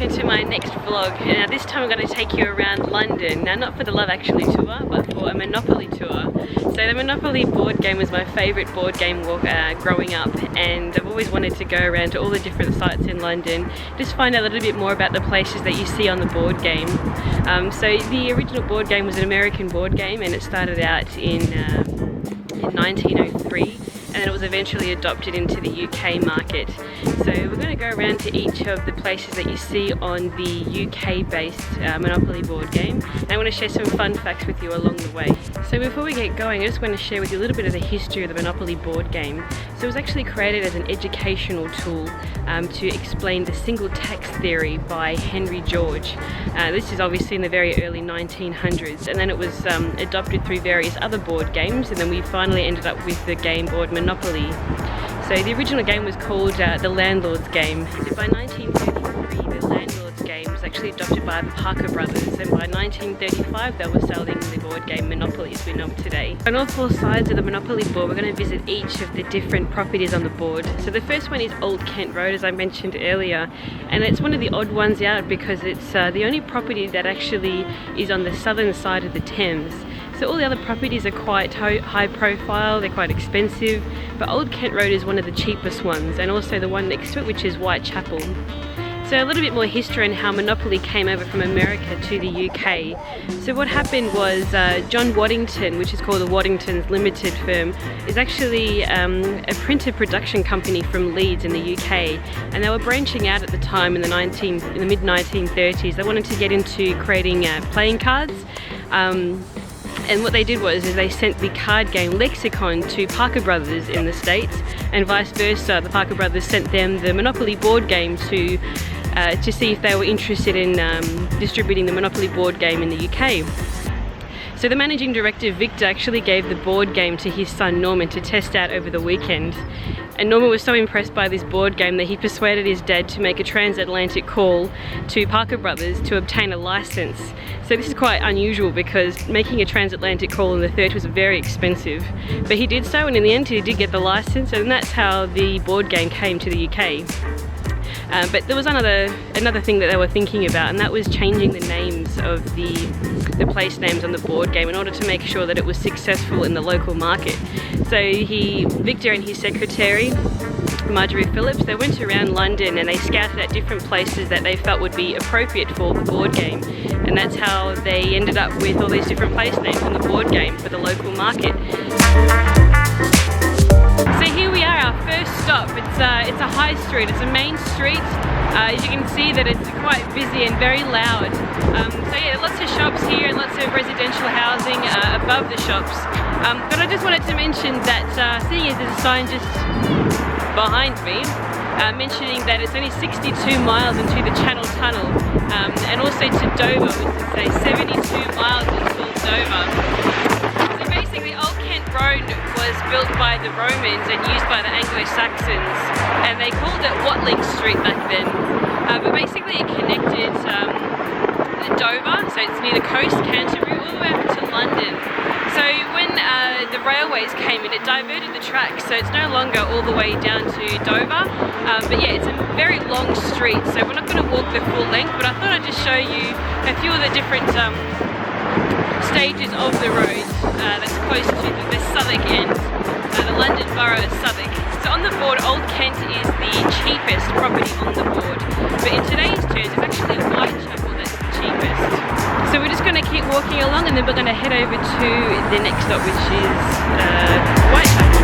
welcome to my next vlog. Now this time I'm going to take you around London. Now not for the Love Actually tour, but for a Monopoly tour. So the Monopoly board game was my favourite board game growing up, and I've always wanted to go around to all the different sites in London, just find out a little bit more about the places that you see on the board game. So the original board game was an American board game, and it started out in 1903. And it was eventually adopted into the UK market. So we're going to go around to each of the places that you see on the UK-based Monopoly board game. And I want to share some fun facts with you along the way. So before we get going, I just want to share with you a little bit of the history of the Monopoly board game. So it was actually created as an educational tool to explain the single tax theory by Henry George. This is obviously in the very early 1900s, and then it was adopted through various other board games, and then we finally ended up with the game board Monopoly. So the original game was called the Landlord's Game. So by 1933, the Landlord's Game was actually adopted by the Parker Brothers, and by 1935 they were selling the board game Monopoly as we know it today. On all four sides of the Monopoly board, we're going to visit each of the different properties on the board. So the first one is Old Kent Road, as I mentioned earlier, and it's one of the odd ones out because it's the only property that actually is on the southern side of the Thames. So all the other properties are quite high profile, they're quite expensive, but Old Kent Road is one of the cheapest ones, and also the one next to it, which is Whitechapel. So a little bit more history on how Monopoly came over from America to the UK. So what happened was John Waddington, which is called the Waddingtons Limited firm, is actually a printer production company from Leeds in the UK, and they were branching out at the time in the mid-1930s. They wanted to get into creating playing cards. And what they did was they sent the card game Lexicon to Parker Brothers in the States, and vice versa. The Parker Brothers sent them the Monopoly board game to see if they were interested in distributing the Monopoly board game in the UK. So the managing director, Victor, actually gave the board game to his son Norman to test out over the weekend. And Norman was so impressed by this board game that he persuaded his dad to make a transatlantic call to Parker Brothers to obtain a license. So this is quite unusual because making a transatlantic call in the 30s was very expensive. But he did so, and in the end he did get the license, and that's how the board game came to the UK. But there was another thing that they were thinking about, and that was changing the names of the place names on the board game in order to make sure that it was successful in the local market. So Victor and his secretary, Marjorie Phillips, they went around London and they scouted out different places that they felt would be appropriate for the board game. And that's how they ended up with all these different place names on the board game for the local market. So here we are, our first stop. It's a high street, it's a main street. As you can see that it's quite busy and very loud. So yeah, lots of shops here and lots of residential housing above the shops. But I just wanted to mention that seeing as there's a sign just behind me mentioning that it's only 62 miles into the Channel Tunnel, and also to Dover, which is 72 miles until Dover. So basically Old Kent Road was built by the Romans and used by the Anglo-Saxons, and they called it Watling Street back then. But basically it connected Dover, so it's near the coast, Canterbury, all the way up to London. So when the railways came in, it diverted the tracks, so it's no longer all the way down to Dover. But yeah, it's a very long street, so we're not going to walk the full length, but I thought I'd just show you a few of the different stages of the road that's close to the Southwark end, the London Borough of Southwark. So on the board, Old Kent is the cheapest property on the board, but in today's terms, it's actually Whitechapel that's the cheapest. So we're just going to keep walking along, and then we're going to head over to the next stop, which is Whitechapel.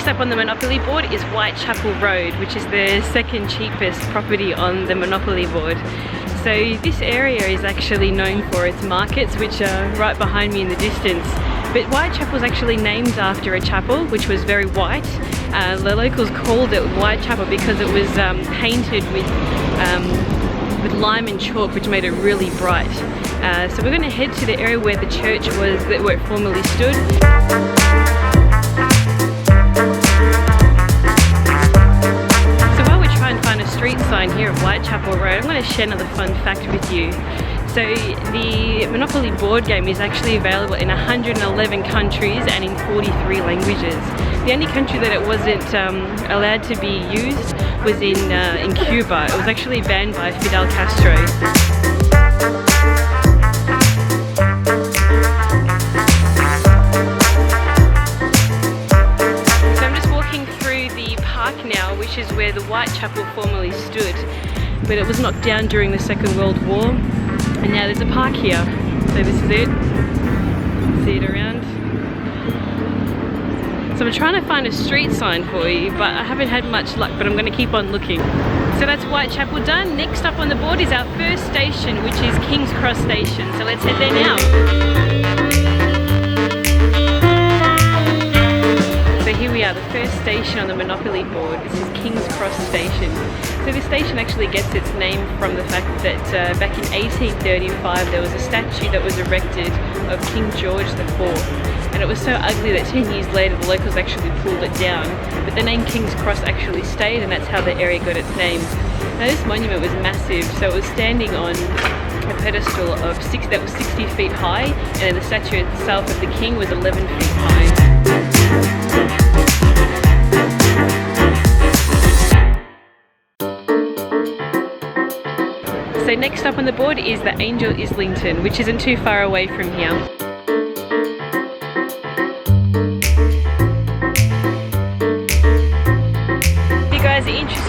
Up on the Monopoly board is Whitechapel Road, which is the second cheapest property on the Monopoly board. So this area is actually known for its markets, which are right behind me in the distance. But Whitechapel is actually named after a chapel which was very white. The locals called it Whitechapel because it was painted with lime and chalk, which made it really bright. So we're going to head to the area where the church was, where it formerly stood. So while we're trying to find a street sign here at Whitechapel Road, I'm going to share another fun fact with you. So the Monopoly board game is actually available in 111 countries and in 43 languages. The only country that it wasn't allowed to be used was in Cuba. It was actually banned by Fidel Castro. So I'm just walking through the park now, which is where the Whitechapel formerly stood, but it was knocked down during the Second World War, and now there's a park here. So this is it. See it around. So I'm trying to find a street sign for you, but I haven't had much luck, but I'm going to keep on looking. So that's Whitechapel done. Next up on the board is our first station, which is King's Cross Station. So let's head there now. So here we are, the first station on the Monopoly board. This is King's Cross Station. So this station actually gets its name from the fact that back in 1835 there was a statue that was erected of King George IV. And it was so ugly that 10 years later the locals actually pulled it down. But the name King's Cross actually stayed, and that's how the area got its name. Now this monument was massive, so it was standing on a pedestal of that was 60 feet high, and then the statue itself of the king was 11 feet high. So next up on the board is the Angel Islington, which isn't too far away from here.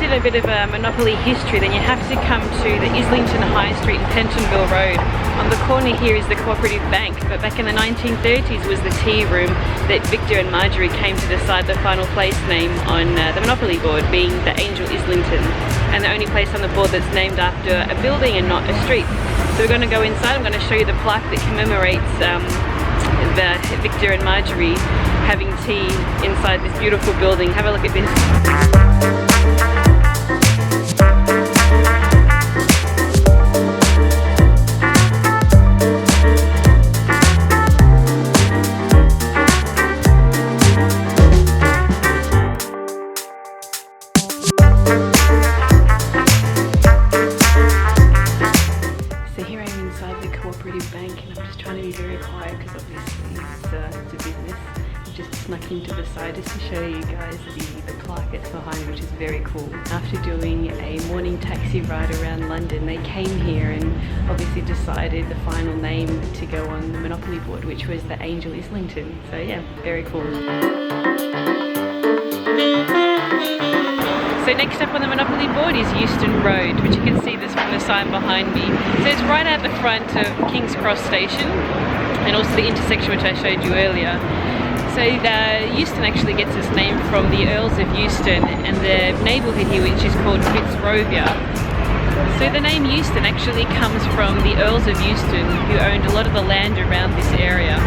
In a bit of a Monopoly history, then you have to come to the Islington High Street in Pentonville Road. On the corner here is the Cooperative Bank, but back in the 1930s was the tea room that Victor and Marjorie came to decide the final place name on the Monopoly board, being the Angel Islington, and the only place on the board that's named after a building and not a street. So we're going to go inside. I'm going to show you the plaque that commemorates the Victor and Marjorie having tea inside this beautiful building. Have a look at this. Bank, and I'm just trying to be very quiet because obviously it's a business. I've just snuck into the side just to show you guys the plaque that's behind, which is very cool. After doing a morning taxi ride around London, they came here and obviously decided the final name to go on the Monopoly board, which was the Angel Islington. So yeah, very cool. So next up on the Monopoly board is Euston Road, which you can see this from the sign behind me. So it's right at the front of King's Cross Station, and also the intersection which I showed you earlier. So Euston actually gets its name from the Earls of Euston and the neighbourhood here, which is called Fitzrovia. So the name Euston actually comes from the Earls of Euston, who owned a lot of the land around this area.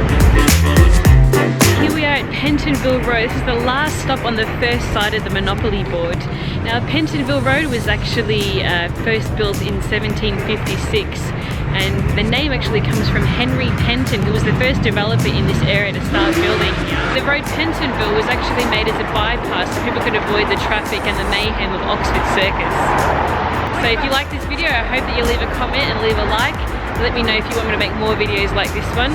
Here we are at Pentonville Road. This is the last stop on the first side of the Monopoly board. Now Pentonville Road was actually first built in 1756, and the name actually comes from Henry Penton, who was the first developer in this area to start building. The road Pentonville was actually made as a bypass so people could avoid the traffic and the mayhem of Oxford Circus. So if you like this video, I hope that you leave a comment and leave a like. Let me know if you want me to make more videos like this one.